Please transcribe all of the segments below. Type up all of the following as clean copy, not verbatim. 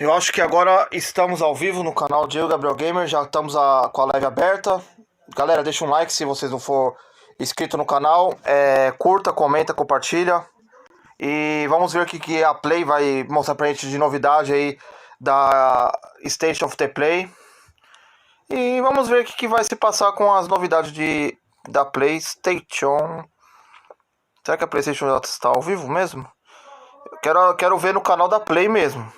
Eu acho que agora estamos ao vivo no canal Diego Gabriel Gamer, já estamos com a live aberta. Galera, deixa um like se vocês não for inscrito no canal, curta, comenta, compartilha. E vamos ver o que a Play vai mostrar pra gente de novidade aí da State of the Play. E vamos ver o que vai se passar com as novidades da PlayStation. Será que a PlayStation já está ao vivo mesmo? Quero ver no canal da Play mesmo.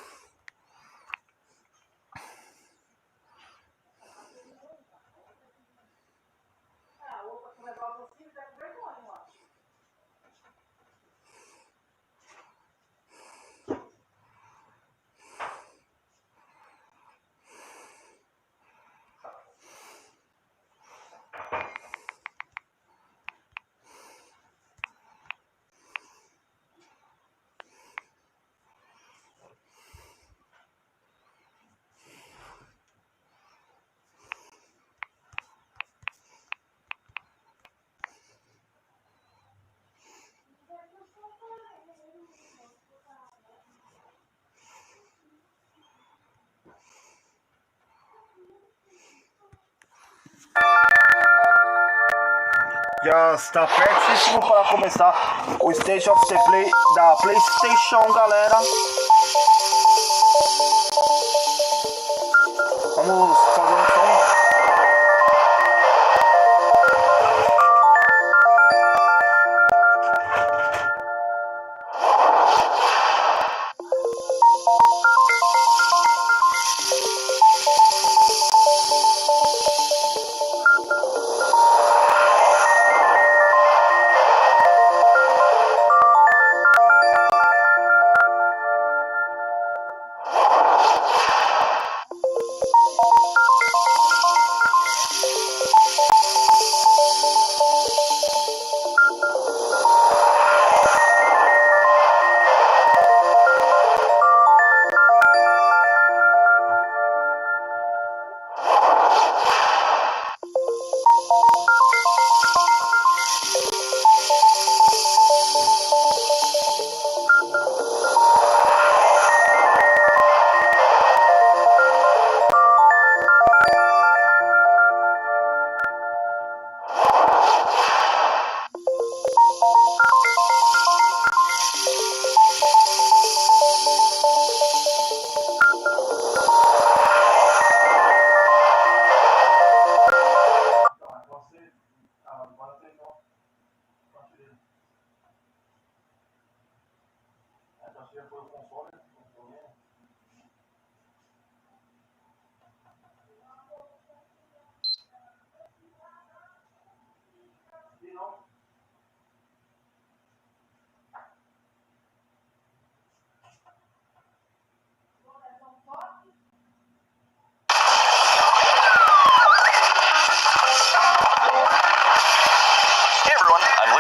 Já está pertíssimo para começar o State of the Play da PlayStation, galera. Vamos fazer um som.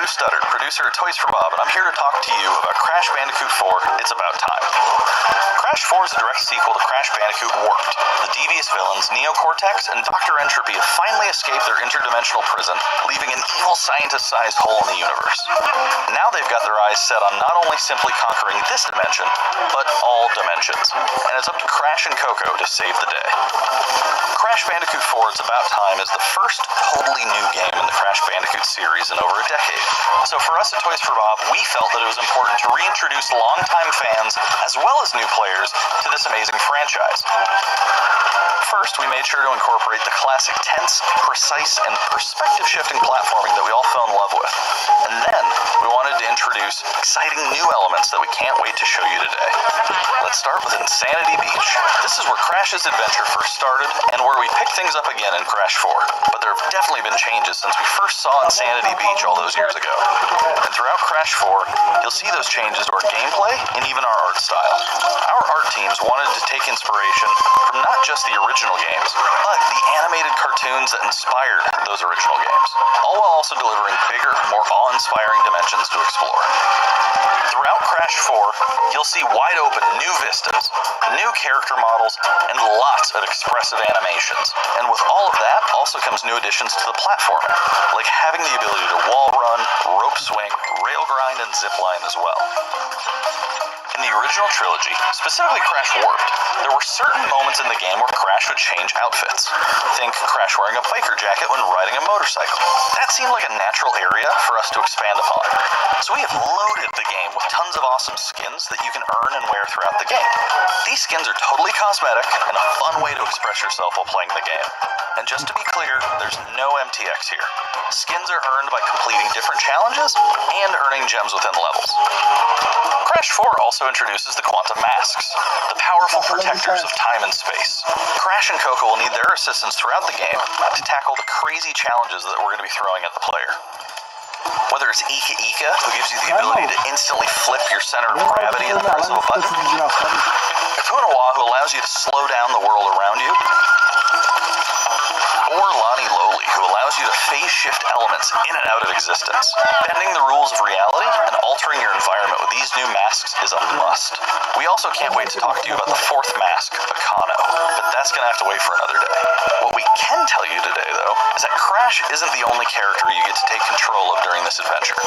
Studdard, producer at Toys for Bob, and I'm here to talk to you about Crash Bandicoot 4, It's About Time. Crash 4 is a direct sequel to Crash Bandicoot Warped. The devious villains, Neo-Cortex and Dr. Entropy, have finally escaped their interdimensional prison, leaving an evil scientist-sized hole in the universe. Now they've got their eyes set on not only simply conquering this dimension, but all dimensions. And it's up to Crash and Coco to save the day. Crash Bandicoot 4, It's About Time is the first totally new game in the Crash Bandicoot series in over a decade. So for us at Toys for Bob, we felt that it was important to reintroduce longtime fans, as well as new players, to this amazing franchise. First, we made sure to incorporate the classic tense, precise, and perspective-shifting platforming that we all fell in love with. And then, we wanted to introduce exciting new elements that we can't wait to show you today. Let's start with Insanity Beach. This is where Crash's adventure first started, and where we pick things up again in Crash 4. But there have definitely been changes since we first saw Insanity Beach all those years ago. And throughout Crash 4, you'll see those changes to our gameplay and even our art style. Our art teams wanted to take inspiration from not just the original games, but the animated cartoons that inspired those original games, all while also delivering bigger, more awe-inspiring dimensions to explore. Throughout Crash 4, you'll see wide-open new vistas, new character models, and lots of expressive animations. And with all of that also comes new additions to the platforming, like having the ability to wall run, rope swing, rail grind, and zip line as well. In the original trilogy, specifically Crash Warped, there were certain moments in the game where Crash would change outfits. Think Crash wearing a biker jacket when riding a motorcycle. That seemed like a natural area for us to expand upon. So we have loaded the game with tons of awesome skins that you can earn and wear throughout the game. These skins are totally cosmetic and a fun way to express yourself while playing the game. And just to be clear, there's no MTX here. Skins are earned by completing different challenges and earning gems within levels. Crash 4 also introduces the Quantum Masks, the powerful protectors of time and space. Crash and Coco will need their assistance throughout the game to tackle the crazy challenges that we're going to be throwing at the player. Whether it's Ika Ika, who gives you the ability to instantly flip your center of gravity in the press of a button, Kapunawa, who allows you to slow down the world around you, or Lani Loli, who allows you to phase shift elements in and out of existence. Bending the rules of reality and altering your environment with these new masks is a must. We also can't wait to talk to you about the fourth mask, Akano, but that's going to have to wait for another day. What we can tell you today, though, is that Crash isn't the only character you get to take control of during this adventure.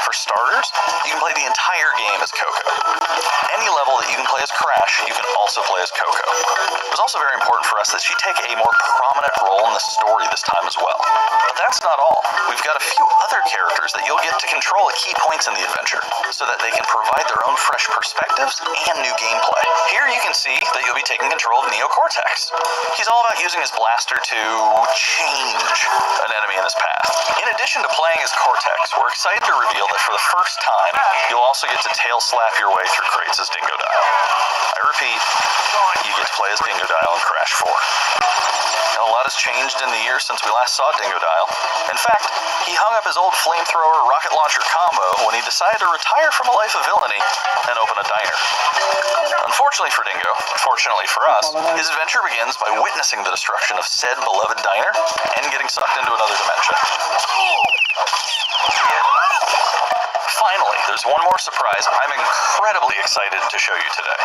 For starters, you can play the entire game as Coco. Any level that you can play as Crash, you can also play as Coco. It was also very important for us that she take a more prominent role in the story this time as well. But that's not all. We've got a few other characters that you'll get to control at key points in the adventure, so that they can provide their own fresh perspectives and new gameplay. Here you can see that you'll be taking control of Neo Cortex. He's all about using his blaster to change an enemy in his path. In addition to playing as Cortex, we're excited to reveal that for the first time, you'll also get to tail slap your way through crates as Dingo Dial. I repeat, you get to play as Dingo Dial in Crash 4. Now, a lot has changed in the years since we last saw Dingo Dial. In fact, he hung up his old flamethrower rocket launcher combo when he decided to retire from a life of villainy and open a diner. Unfortunately for Dingo, fortunately for us, his adventure begins by witnessing the destruction of said beloved diner and getting sucked into another dimension. Finally, there's one more surprise I'm incredibly excited to show you today.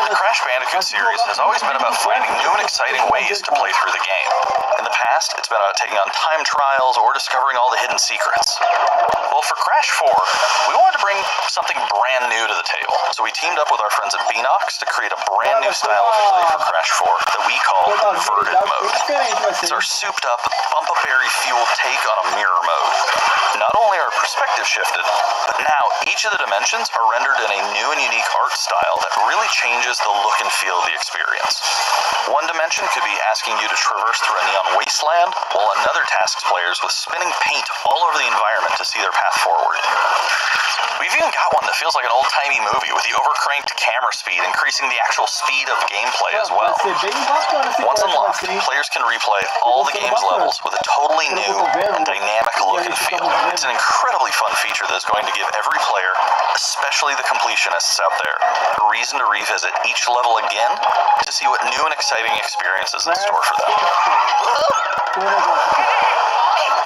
The Crash Bandicoot series has always been about finding new and exciting ways to play through the game. In the past, it's been about taking on time trials or discovering all the hidden secrets. Well, for Crash 4, we wanted to bring something brand new to the table, so we teamed up with our friends at Beanox to create a brand new style of play for Crash 4 that we call Inverted Mode. It's our souped-up, bumpa-berry-fueled take on a mirror mode. Not only are perspectives shifted, but now each of the dimensions are rendered in a new and unique art style that really changes the look and feel of the experience. One dimension could be asking you to traverse through a neon wasteland, while another tasks players with spinning paint all over the environment to see their path forward. We've even got one that feels like an old-timey movie with the overcranked camera speed increasing the actual speed of gameplay as well. Once unlocked, players can replay all the game's levels with a totally new and dynamic look and feel. It's an incredibly fun feature that is going to give every player, especially the completionists out there, a reason to revisit each level again to see what new and exciting experiences in store for them.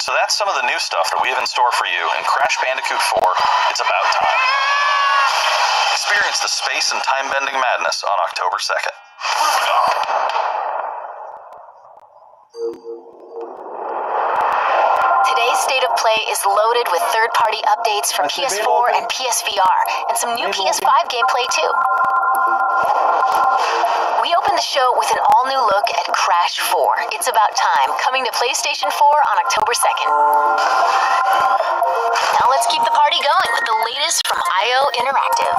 So that's some of the new stuff that we have in store for you in Crash Bandicoot 4, It's About Time. Experience the space and time-bending madness on October 2nd. Today's State of Play is loaded with third-party updates from PS4 and PSVR, and some new PS5 gameplay too. We open the show with an all-new look at Crash 4, It's About Time, coming to PlayStation 4 on October 2nd. Now let's keep the party going with the latest from IO Interactive.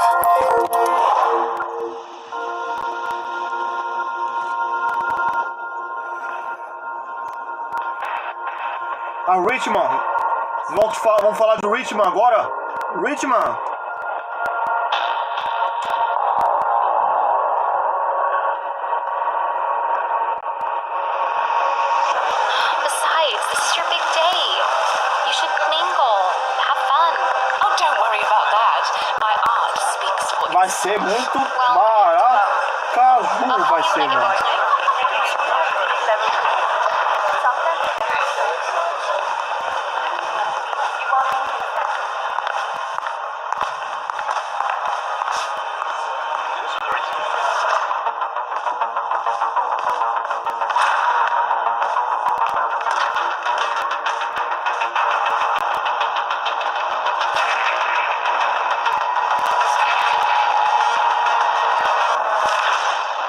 A Richmond. Vamos falar do Richmond agora? Richmond. Besides, this is your big day. You should mingle, have fun. Oh, don't worry about that. My aunt speaks for Vai ser muito maravilhoso, vai ser, mano.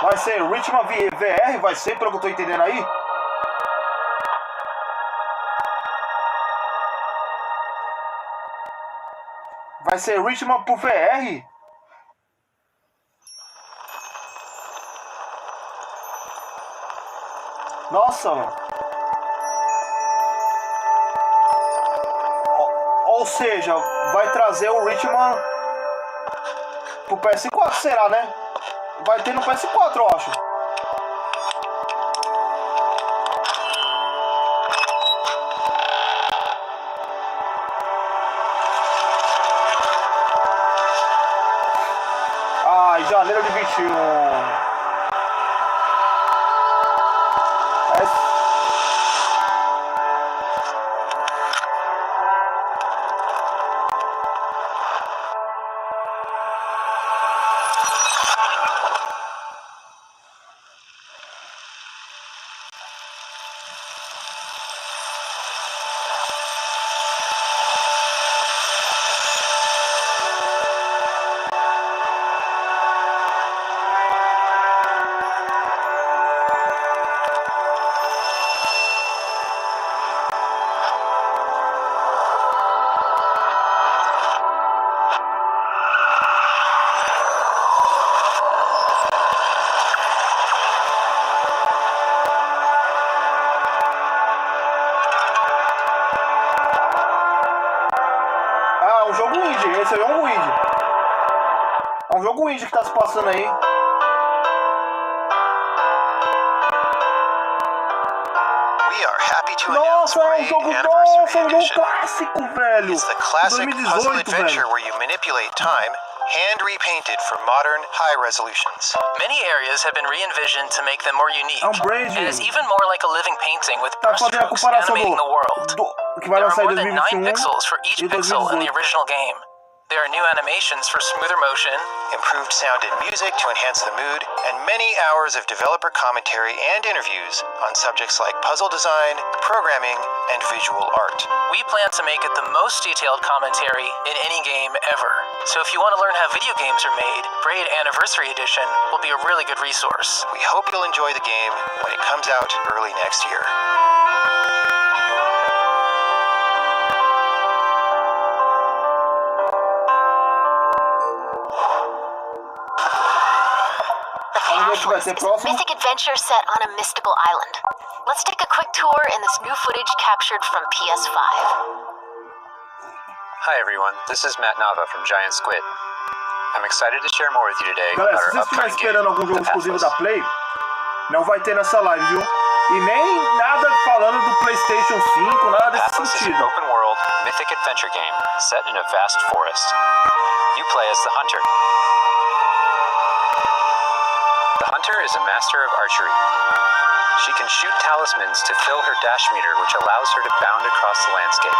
Vai ser Ritmo VR? Vai ser, pelo que eu tô entendendo aí? Vai ser Ritmo pro VR? Nossa, mano. Ou seja, vai trazer o Ritmo pro PS4, será, né? Vai ter no PS4, eu acho. Ah, em janeiro de 21. Um jogo indie, esse aí é um indie. É um jogo indie que tá se passando aí. Nossa, é um jogo nossa, um jogo clássico, velho. It's the classic puzzle 2018, adventure velho. where you manipulate time, hand repainted for modern high resolutions. Many areas have been re-envisioned to make them more unique. É um brand. It is even more like a living painting with Tá fazendo a brushstrokes comparação animating the world. que vai There lançar are em more than 9 2021 pixels for each e pixel in the 2018. original game. There are new animations for smoother motion, Improved sound and music to enhance the mood, and many hours of developer commentary and interviews on subjects like puzzle design, programming, and visual art. we plan to make it the most detailed commentary in any game ever. So if you want to learn how video games are made, Braid Anniversary Edition will be a really good resource. We hope you'll enjoy the game when it comes out early next year. Vamos ver o que vai ser próximo. Mythic adventure set on a mystical island. Let's take a quick tour in this new footage captured from PS5. Hi everyone, this is Matt Nava from Giant Squid. I'm excited to share more with you today Galera, about se our vocês estiverem upcoming game, esperando algum jogo The exclusivo Pathless. da Play, não vai ter nessa live, viu? E nem nada falando do PlayStation 5, nada desse Pathless is an sentido. open world, mythic adventure game set in a vast forest. You play as the Hunter. The Hunter is a master of archery. She can shoot talismans to fill her dash meter, which allows her to bound across the landscape.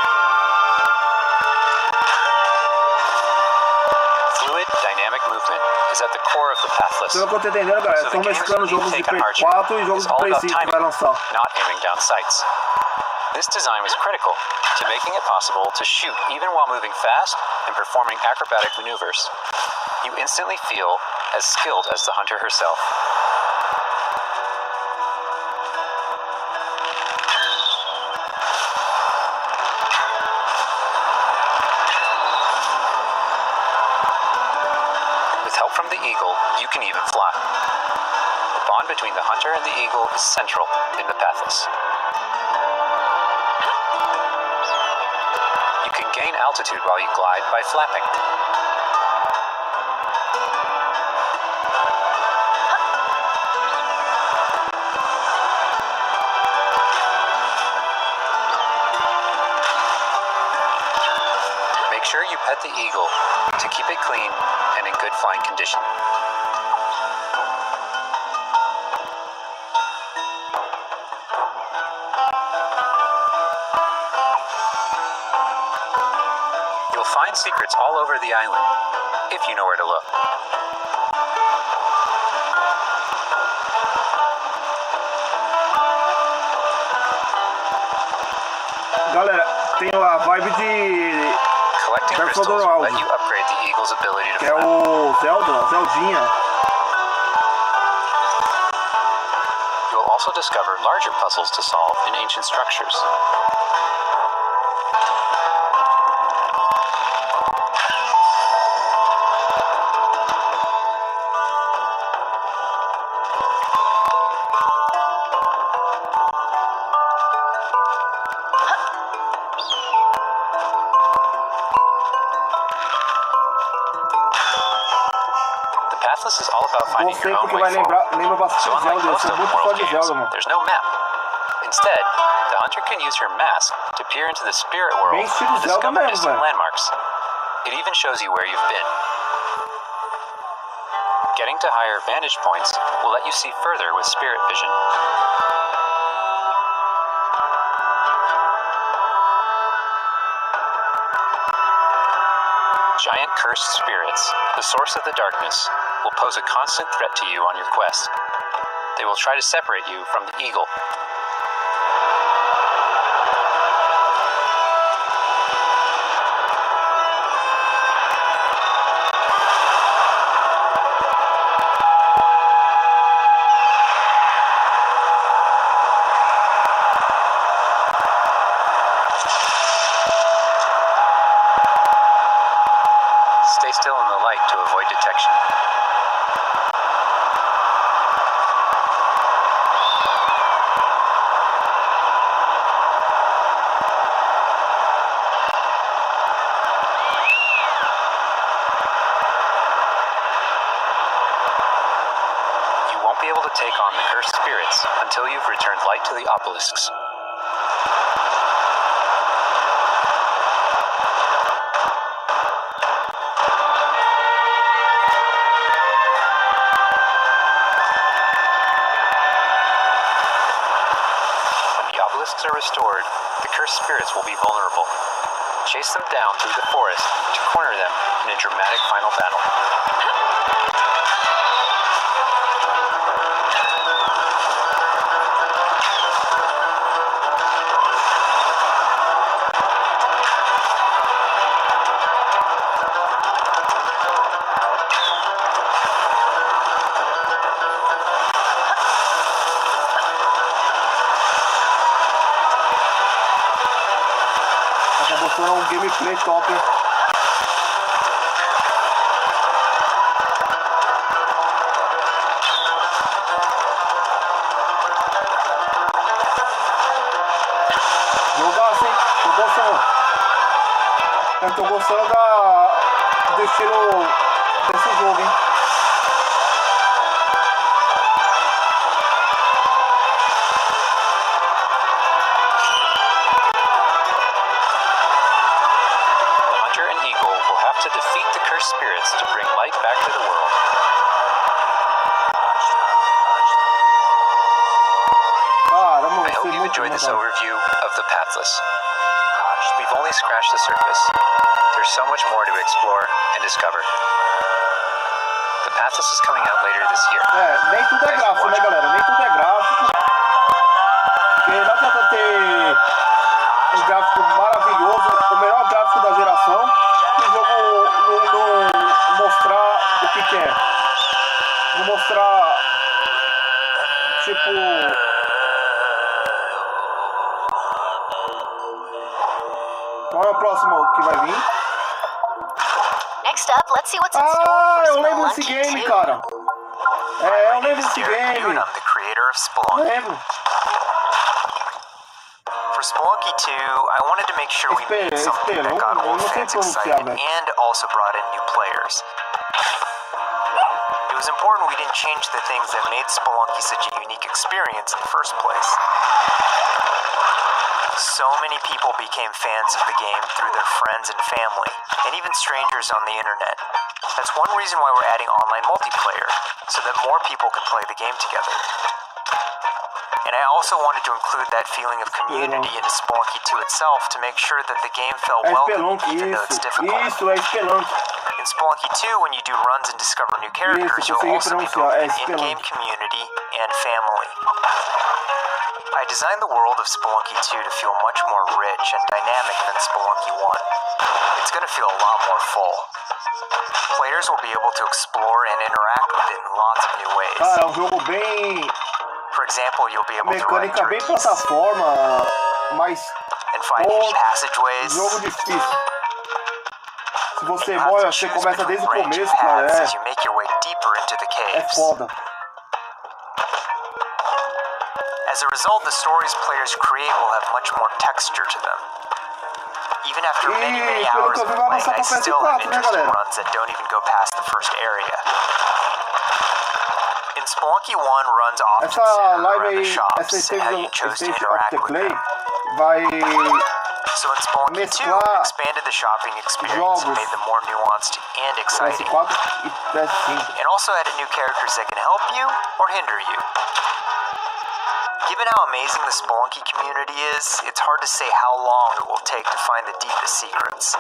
Fluid, dynamic movement is at the core of the Pathless. Pelo que eu tô entendendo, galera, So estão the game's mesclando jogos de unique Play take on archery 4 e jogos is de all Play about 5 que timing, vai lançar. not aiming down sights. This design was critical to making it possible to shoot even while moving fast and performing acrobatic maneuvers. You instantly feel as skilled as the hunter herself. With help from the eagle, you can even fly. The bond between the hunter and the eagle is central in the Pathless. You can gain altitude while you glide by flapping. Make sure you pet the eagle to keep it clean and in good flying condition. You'll find secrets all over the island, if you know where to look. Galera, tem a vibe de Collecting Breath of the crystals will let Wild, you upgrade the eagle's ability to que é fly. o Zeldinha. also discover larger puzzles to solve in ancient structures. The Pathless is all about finding Gostei your own porque way vai forward. lembra bastante So unlike Zelda. Eu most sou open muito fã world de games, Zelda, mano. there's no map. Instead, the hunter can use her mask to peer into the spirit world Bem estilo and Zelda discover mesmo, distant velho. landmarks. It even shows you where you've been. Getting to higher vantage points will let you see further with spirit vision. Giant cursed spirits, the source of the darkness, will pose a constant threat to you on your quest. They will try to separate you from the eagle. Stay still in the light to avoid detection. You won't be able to take on the cursed spirits until you've returned light to the obelisks. When the obelisks are restored, the cursed spirits will be vulnerable. Chase them down through the forest to corner them in a dramatic final battle. Tá mostrando um gameplay top, hein? Jogaço, hein? Tô gostando. Eu tô gostando do estilo desse jogo, hein? The hunter and eagle will have to defeat the cursed spirits to bring light back to the world. Caramba, I vai hope ser you've muito enjoyed bom, this cara. overview of the Pathless. We've only scratched the surface. There's so much more to explore and discover. The Pathless is coming out later this year. É, nem tudo é gráfico, né, galera? Nem tudo é gráfico. Porque não adianta ter um gráfico maravilhoso, o melhor gráfico da geração, e o jogo não mostrar o que quer. Não mostrar, tipo... Qual é o próximo que vai vir? Next up, let's see what's in store Ah, for eu lembro desse Spelunky game, 2. cara. É, eu lembro desse game. I'm the creator of Spelunky. Lembro. For Spelunky 2, I wanted to make sure we made something that got old fans excited and also brought in new players. It was important we didn't change the things that made Spelunky such a unique experience in the first place. So many people became fans of the game through their friends and family, and even strangers on the internet. That's one reason why we're adding online multiplayer, so that more people can play the game together. And I also wanted to include that feeling of community into Spelunky 2 itself to make sure that the game felt É welcoming Spelunky, even though it's difficult. isso, é Spelunky. In Spelunky 2, when you do runs and discover new characters, you'll consegui also be pronunciar, building é an in-game Spelunky. community and family. I designed the world of Spelunky 2 to feel much more rich and dynamic than Spelunky 1. It's going to feel a lot more full. Players will be able to explore and interact with it in lots of new ways. Cara, é um jogo bem For example, you'll be able to ride Mecânica bem turkeys plataforma, mas and find hidden pô, passageways. jogo difícil. Se você You have morre, to você choose começa between desde o branching começo, cara. paths as you make your way deeper into the É caves. foda. As a result, the stories players create will have much more texture to them. Even after many, many E pelo hours que eu of vi, vai playing, lançar I pra still have PS4, né, interesting galera? runs that don't even go past the first area. In Spelunky 1, runs often Essa center live around the aí, shops essa and how you State chose to of interact the with Play them. vai So in Spelunky 2, mesclar expanded the shopping experience and jogos made them more nuanced and exciting. PS4 e PS5. And also added new characters that can help you or hinder you. Given how amazing the Spelunky community is, it's hard to say how long it will take to find the deepest secrets.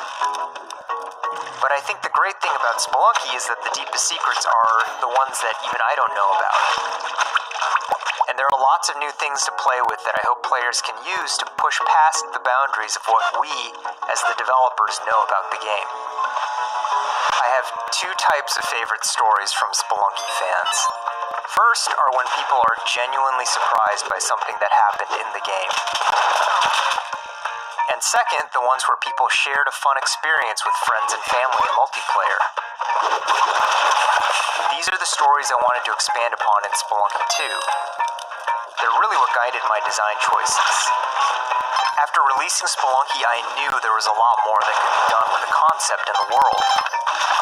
But I think the great thing about Spelunky is that the deepest secrets are the ones that even I don't know about. And there are lots of new things to play with that I hope players can use to push past the boundaries of what we, as the developers, know about the game. I have two types of favorite stories from Spelunky fans. First are when people are genuinely surprised by something that happened in the game. And second, the ones where people shared a fun experience with friends and family in multiplayer. These are the stories I wanted to expand upon in Spelunky 2. They're really what guided my design choices. After releasing Spelunky, I knew there was a lot more that could be done with the concept and the world.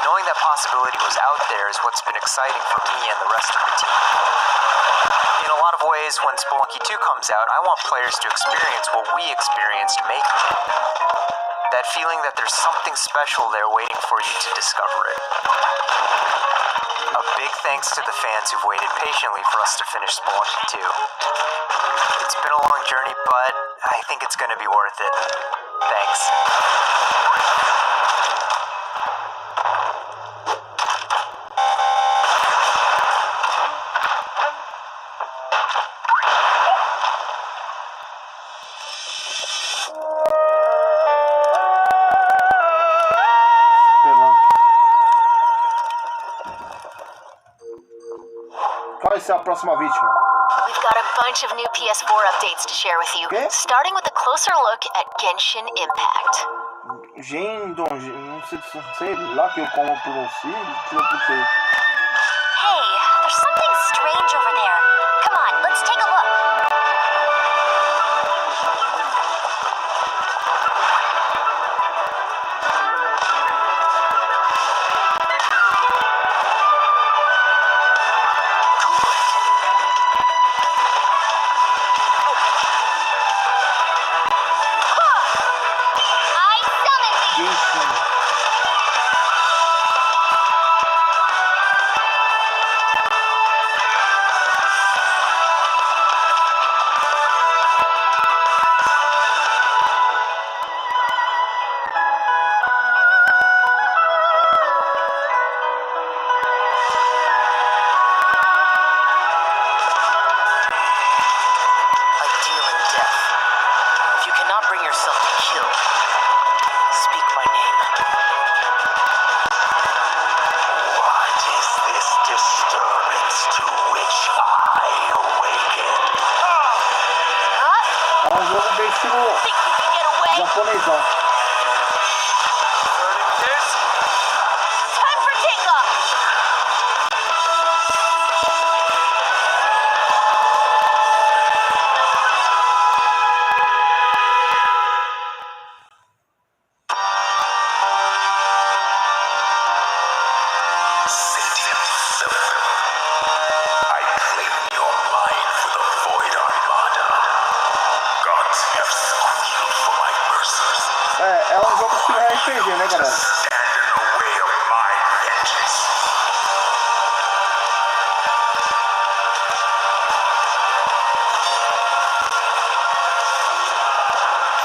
Knowing that possibility was out there is what's been exciting for me and the rest of the team. In a lot of ways, when Spelunky 2 comes out, I want players to experience what we experienced making it. That feeling that there's something special there waiting for you to discover it. A big thanks to the fans who've waited patiently for us to finish Spelunky 2. It's been a long journey, but I think it's going to be worth it. Thanks. Qual vai ser a próxima vítima? We've got a bunch of new PS4 updates to share with you, Okay. starting with a closer look at Genshin Impact. Não sei lá que eu como por você, que eu sei. Hey, there's something strange over there. Come on, let's take a look. I summoned thee! Genshin. I deal in death. If you cannot bring yourself to kill, speak my name. What is this disturbance to which I awaken? Huh? É um jogo bem estilo Think you can get away? japonesão. Time for takeoff! Sentient serpent. I claim your mind for the Void Armada. Gods have squealed for my mercies. É um jogo estilo RPG, né, galera? Stand in the way of my vengeance.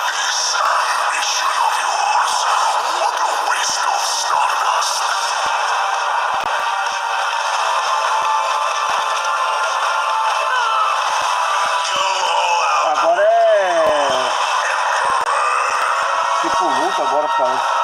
This ambition of yours, what a waste of stardust. Agora é tipo luta agora parece.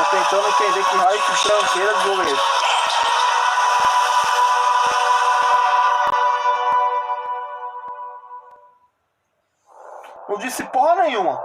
tentando entender que raio de tranqueira de jogo é esse. Não disse porra nenhuma.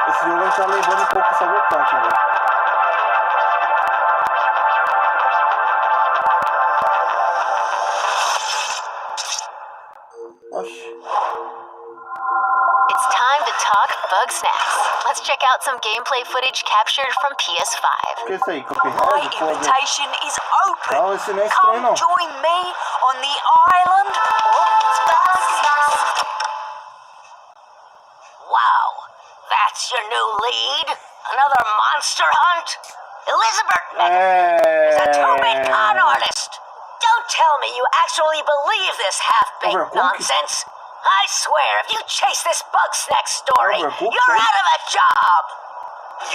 Esse jogo tá lembrando um pouco o Cyberpunk, velho. Oxi. It's time to talk bug snacks. Let's check out some gameplay footage captured from PS5. O que é isso aí? My Copyright? Pô, invitation is open. não, esse não é estranho, Come não. join me on the island of bug snacks. Wow, that's your new lead? Another monster hunt? Elizabeth is a two-bit con artist. Don't tell me you actually believe this half-baked Overcooked? nonsense. I swear, if you chase this bug snack story, Overcooked, you're eh? out of a job.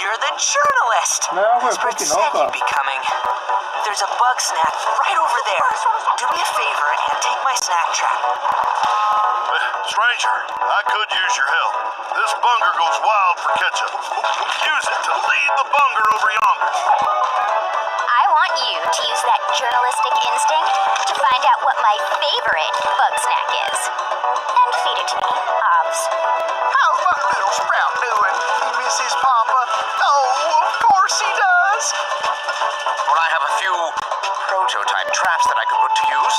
You're the journalist. Não, Elizabeth Overcooked não, said cara. you'd be coming. There's a bug snack right over there. Do me a favor and take my snack trap. Stranger, I could use your help. This bunger goes wild for ketchup. Use it to lead the bunger over yonder. I want you to use that journalistic instinct to find out what my favorite bug snack is. And feed it to me, Hobbs. How's my little sprout doing, Mrs. Papa? Oh, of course he does. Well, I have a few prototype traps that I could put to use.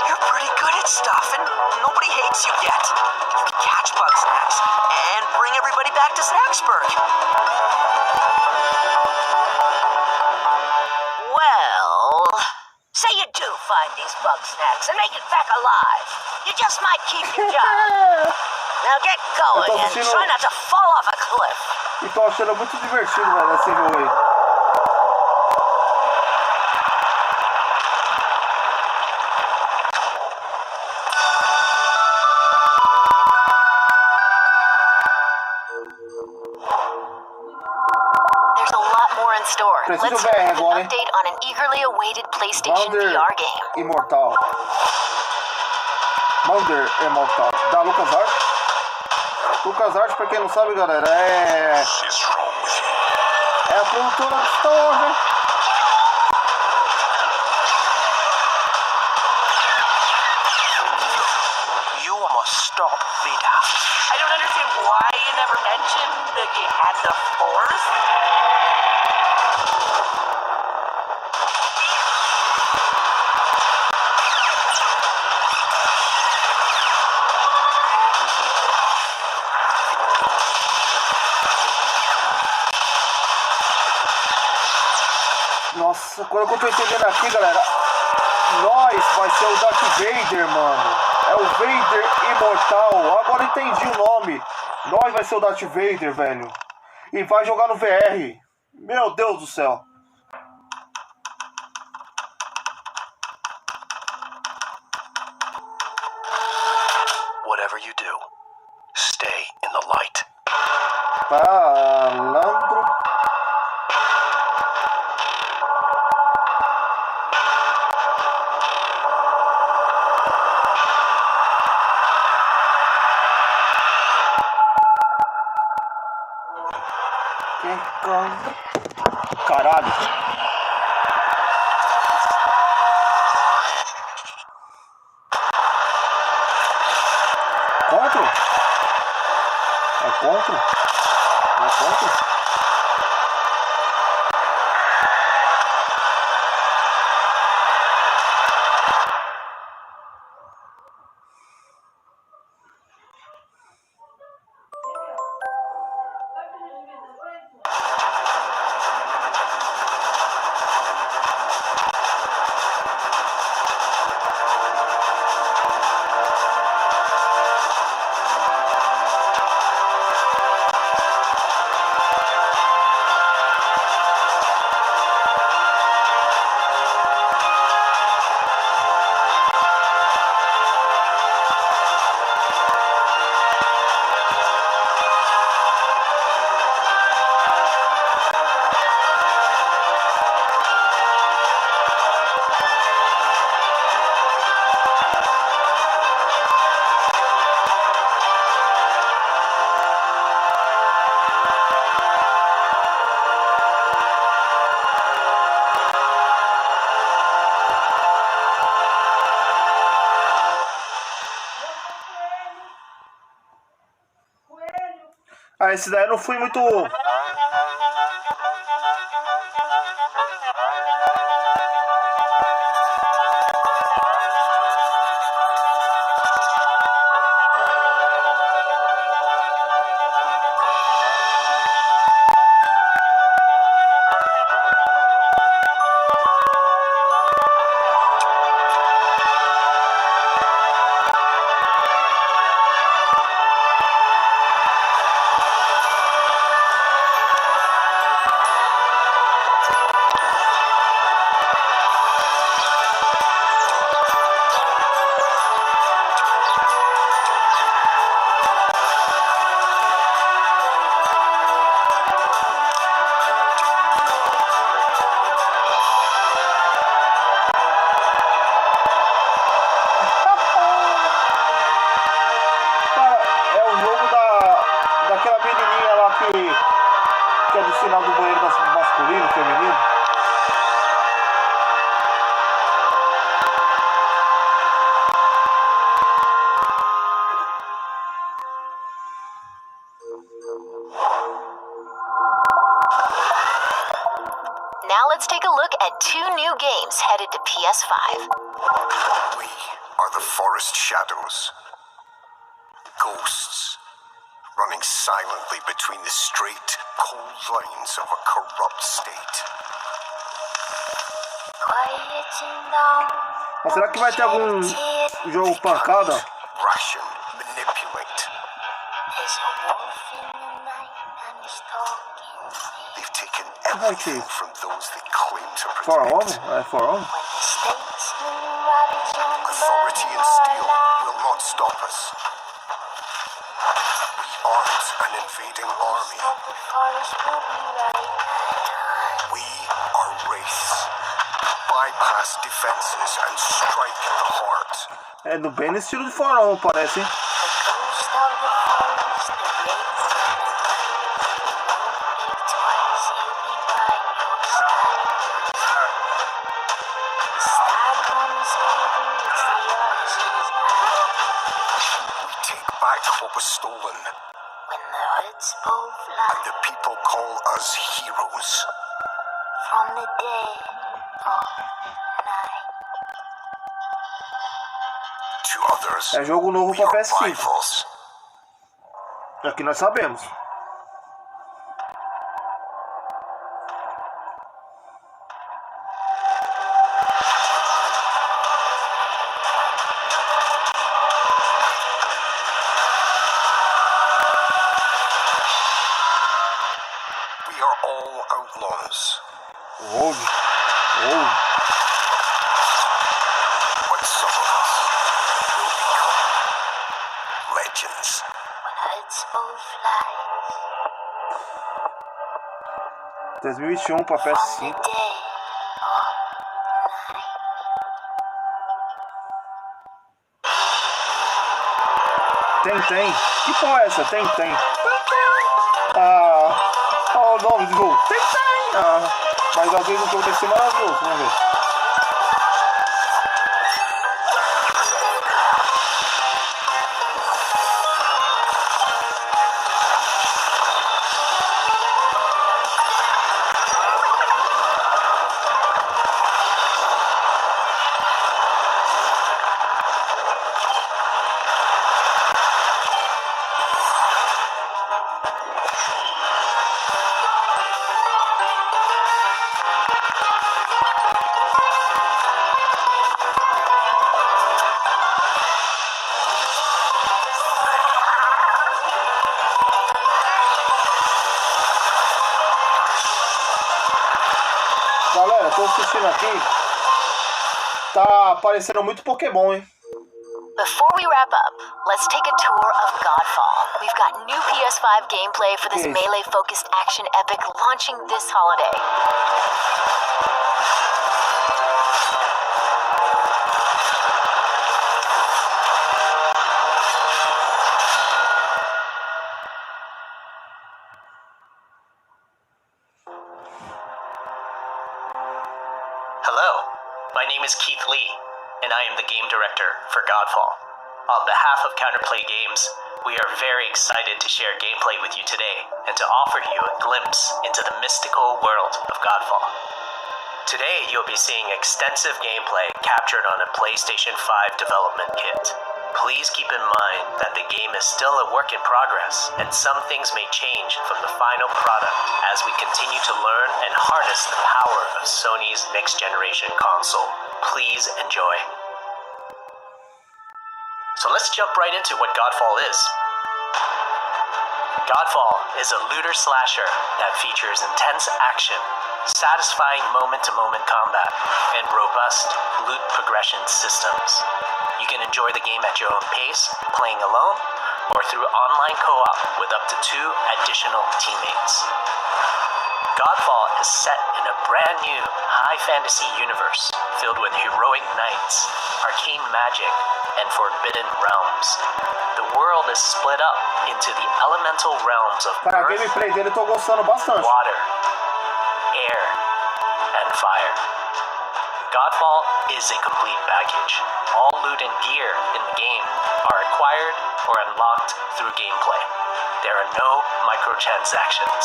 You're pretty good at stuff, and nobody hates you yet. You can catch bug snacks and bring everybody back to Snacksburg. Well, say you do find these bug snacks and make it back alive. You just might keep your job. Now get going and try not to fall off a cliff. E tô achando muito divertido, velho, esse jogo aí. There's a lot more in store. Preciso Let's ver start with agora, an hein? update on an eagerly awaited PlayStation Wander VR game. Imortal. Wander Imortal. Da LucasArts. LucasArts, pra quem não sabe, galera, She's wrong with you. é a produtora do Star Wars, né? You must stop Vida. I don't understand why you never mentioned that you had the Force. Nossa, quando eu tô entendendo aqui, galera, nós vai ser o Darth Vader, mano. É o Vader Imortal. Agora entendi o nome. Nós vai ser o Darth Vader, velho. E vai jogar no VR. Meu Deus do céu. Whatever you do, stay in the light. Palandro. Caralho. Quatro? É contra? É contra? Ah, esse daí eu não fui muito. Cara, é o jogo daquela menininha lá que é do sinal do banheiro masculino, feminino. Now let's take a look at 2 new games headed to PS5. We are the forest shadows. Ghosts, running silently between the straight, cold lines of a corrupt state. Mas será que vai ter algum jogo pancada? Ration, manipulate. They've taken everything from those they claim to For all? protect. For all? Authority and steel will not stop us. We aren't an invading army. We are wraiths. Bypass defenses and strike at the heart. É do bem no estilo de Forão, parece, hein? We take back what was stolen, and the people call us heroes. From the dead of night. To others, É jogo novo we pra are PS5. rivals. É que nós sabemos. We are all outlaws. Old. But some of us will become legends. It's both lies 2021 pra from the PS5. dead of night. Tem. Que porra é essa? Tem. Ah. Olha o nome do jogo. Tem. Ah. Mas às vezes o jogo tem que ser maravilhoso. Vamos ver. assistindo aqui, tá parecendo muito Pokémon, hein? Before we wrap up, let's take a tour of Godfall. We've got new PS5 gameplay for this melee-focused action epic launching this holiday. Hello, my name is Keith Lee, and I am the game director for Godfall. On behalf of Counterplay Games, we are very excited to share gameplay with you today and to offer you a glimpse into the mystical world of Godfall. Today, you'll be seeing extensive gameplay captured on a PlayStation 5 development kit. Please keep in mind that the game is still a work in progress, and some things may change from the final product as we continue to learn and harness the power of Sony's next-generation console. Please enjoy. So let's jump right into what Godfall is. Godfall is a looter slasher that features intense action, satisfying moment-to-moment combat, and robust loot progression systems. You can enjoy the game at your own pace, playing alone, or through online co-op with up to 2 additional teammates. Godfall is set in a brand new high fantasy universe filled with heroic knights, arcane magic, and forbidden realms. The world is split up into the elemental realms of Cara, a earth, gameplay dele eu tô gostando bastante. water, air, and fire. Godfall is a complete package. All loot and gear in the game are acquired or unlocked through gameplay. There are no microtransactions,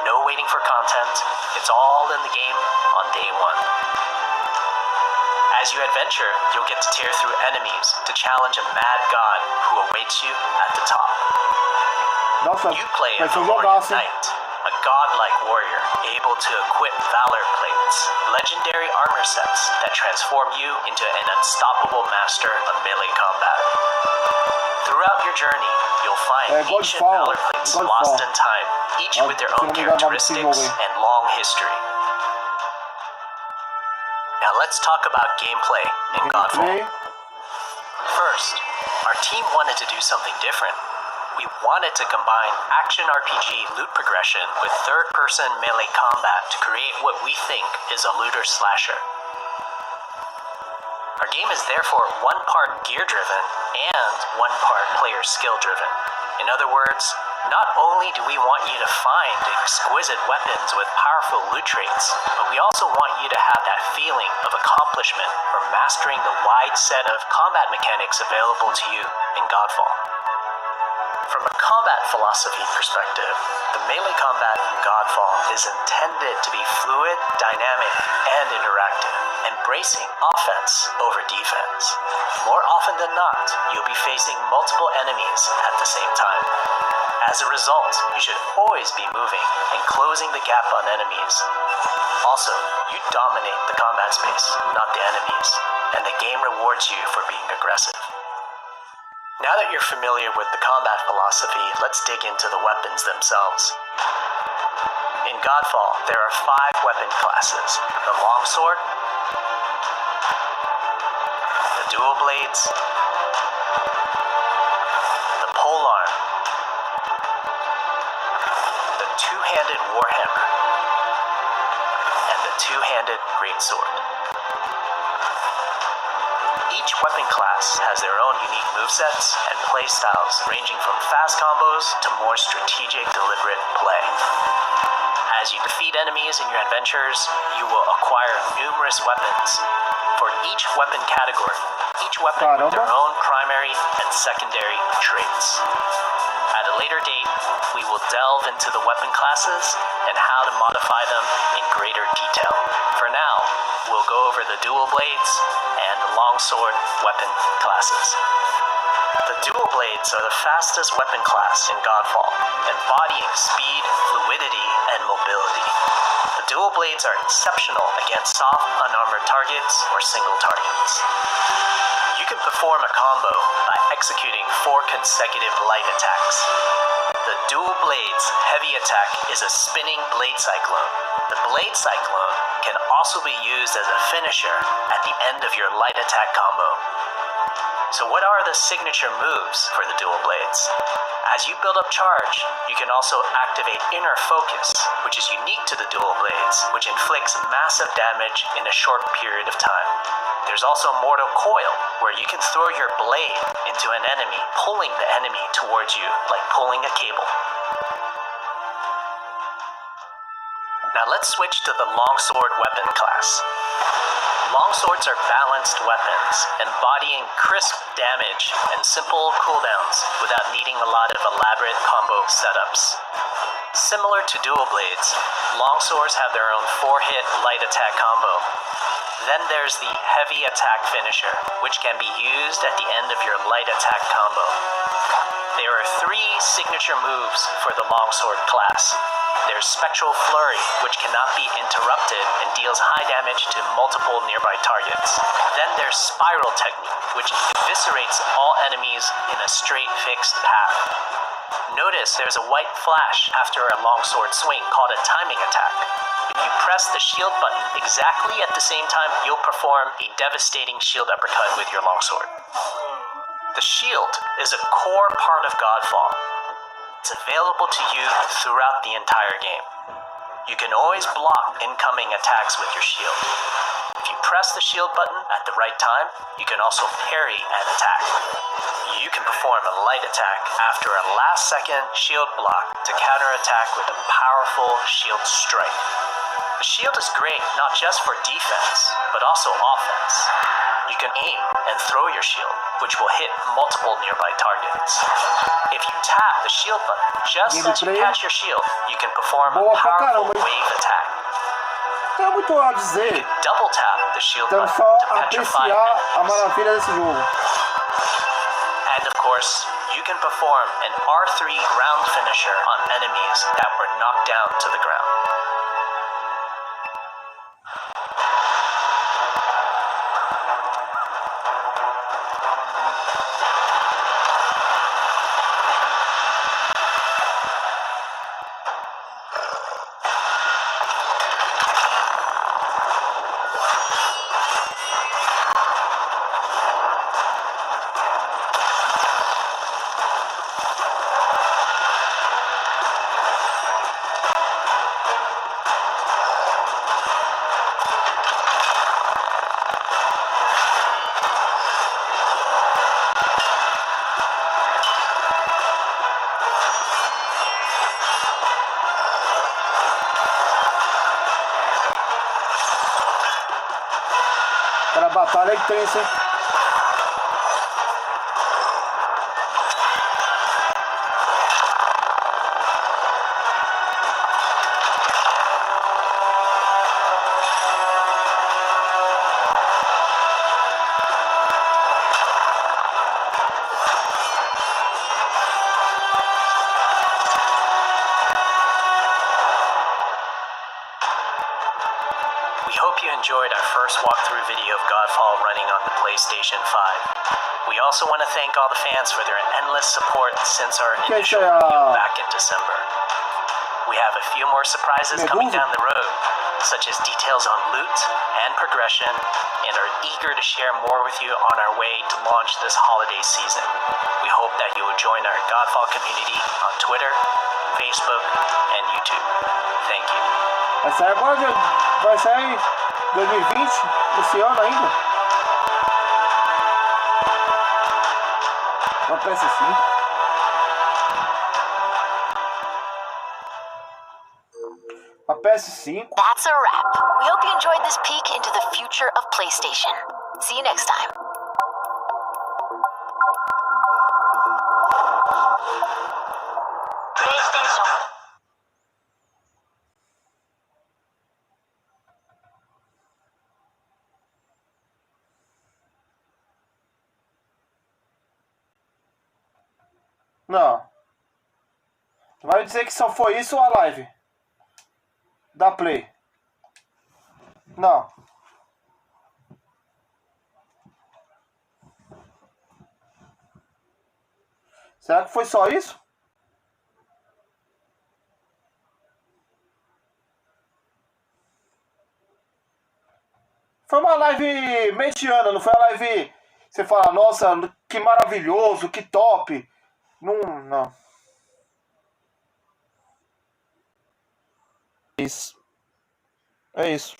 no waiting for content. It's all in the game on day one. As you adventure, you'll get to tear through enemies to challenge a mad god who awaits you at the top. Nossa, You play a vai ser um Valorian jogaço, hein? Knight, a godlike warrior able to equip valor plates, legendary armor sets that transform you into an unstoppable master of melee combat. Throughout your journey, you'll find ancient Godfall. valor plates Godfall. lost in time, each with their se own não me engano, o nome desse characteristics jogo aí. and long history. Now let's talk about gameplay in Godfall. Gameplay. First, our team wanted to do something different. We wanted to combine action RPG loot progression with third-person melee combat to create what we think is a looter slasher. Our game is therefore one part gear-driven and one part player skill-driven. In other words, not only do we want you to find exquisite weapons with powerful loot traits, but we also want you to have that feeling of accomplishment or mastering the wide set of combat mechanics available to you in Godfall. From a combat philosophy perspective, the melee combat in Godfall is intended to be fluid, dynamic, and interactive, embracing offense over defense. More often than not, you'll be facing multiple enemies at the same time. As a result, you should always be moving and closing the gap on enemies. Also, you dominate the combat space, not the enemies, and the game rewards you for being aggressive. Now that you're familiar with the combat philosophy, let's dig into the weapons themselves. In Godfall, there are 5 weapon classes: the longsword, the dual blades, the polearm, the two-handed warhammer, and the two-handed greatsword. Each weapon class has their own unique movesets and playstyles, ranging from fast combos to more strategic, deliberate play. As you defeat enemies in your adventures, you will acquire numerous weapons. For each weapon category, each weapon with their own primary and secondary traits. At a later date, we will delve into the weapon classes and how to modify them in greater detail. For now, we'll go over the dual blades and the longsword weapon classes. The dual blades are the fastest weapon class in Godfall, embodying speed, fluidity, and mobility. The dual blades are exceptional against soft, unarmored targets or single targets. You can perform a combo by executing 4 consecutive light attacks. The Dual Blades heavy attack is a spinning blade cyclone. The blade cyclone can also be used as a finisher at the end of your light attack combo. So what are the signature moves for the Dual Blades? As you build up charge, you can also activate Inner Focus, which is unique to the Dual Blades, which inflicts massive damage in a short period of time. There's also Mortal Coil, where you can throw your blade into an enemy, pulling the enemy towards you like pulling a cable. Now let's switch to the Longsword weapon class. Longswords are balanced weapons, embodying crisp damage and simple cooldowns without needing a lot of elaborate combo setups. Similar to Dual Blades, longswords have their own 4-hit light attack combo. Then there's the heavy attack finisher, which can be used at the end of your light attack combo. There are 3 signature moves for the longsword class. There's Spectral Flurry, which cannot be interrupted and deals high damage to multiple nearby targets. Then there's Spiral Technique, which eviscerates all enemies in a straight fixed path. Notice there's a white flash after a longsword swing called a timing attack. If you press the shield button exactly at the same time, you'll perform a devastating shield uppercut with your longsword. The shield is a core part of Godfall. It's available to you throughout the entire game. You can always block incoming attacks with your shield. If you press the shield button at the right time, you can also parry an attack. You can perform a light attack after a last-second shield block to counterattack with a powerful shield strike. The shield is great not just for defense, but also offense. You can aim and throw your shield, which will hit multiple nearby targets. If you tap the shield button just as you catch your shield, you can perform a powerful wave attack. Tem muito a dizer. Double tap the shield Então button só to petrify apreciar a enemies. maravilha desse jogo. And of course, you can perform an R3 ground finisher on enemies that were knocked down to the ground. Aquela batalha que tem, hein? We hope you enjoyed our first walkthrough video of Godfall running on the PlayStation 5. We also want to thank all the fans for their endless support since our initial review back in December. We have a few more surprises coming down the road, such as details on loot and progression, and are eager to share more with you on our way to launch this holiday season. We hope that you will join our Godfall community on Twitter, Facebook, and YouTube. Thank you. Vai sair agora, vai sair 2020, esse ano ainda. Uma PS5. A PS5. That's a wrap. We hope you enjoyed this peek into the future of PlayStation. See you next time. PlayStation. Não. Vai dizer que só foi isso ou a live? Da Play. Não. Será que foi só isso? Foi uma live mediana, não foi uma live. Você fala, nossa, que maravilhoso, que top. Não, não. Isso. É isso.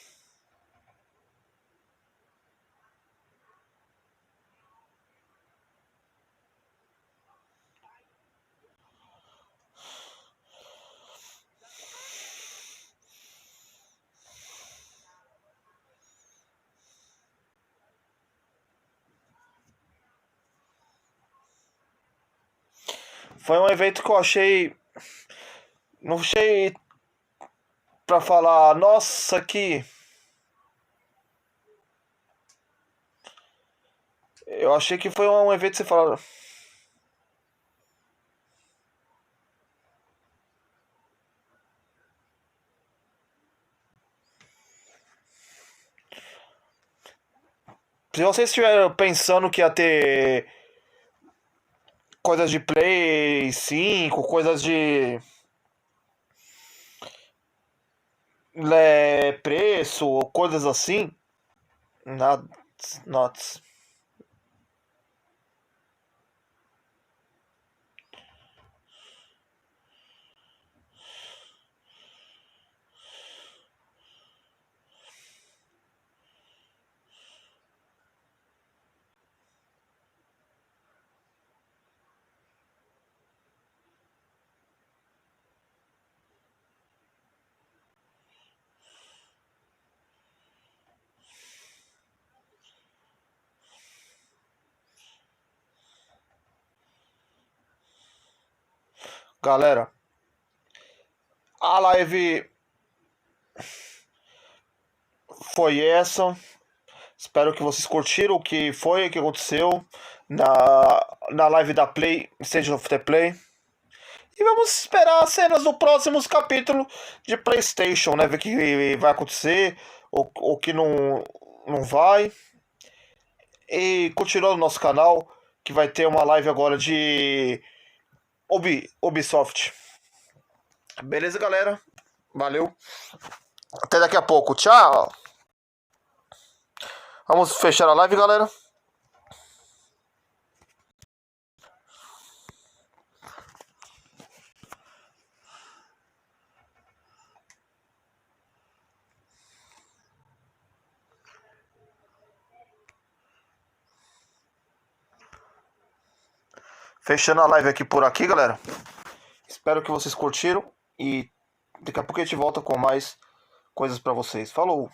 Foi um evento que eu achei. Não achei pra falar, nossa, que. Eu achei que foi um evento que você fala. Se vocês estiveram pensando que ia ter coisas de Play 5, coisas de preço, coisas assim, nada, not. Galera, a live foi essa. Espero que vocês curtiram o que foi, o que aconteceu na live da Play, Stage of the Play. E vamos esperar as cenas do próximos capítulo de PlayStation, né? Ver o que vai acontecer, o que não vai. E continuando no nosso canal, que vai ter uma live agora de Ubisoft. Beleza, galera? Valeu. Até daqui a pouco. Tchau. Vamos fechar a live, galera. Fechando a live aqui por aqui, galera. Espero que vocês curtiram. E daqui a pouco a gente volta com mais coisas pra vocês. Falou!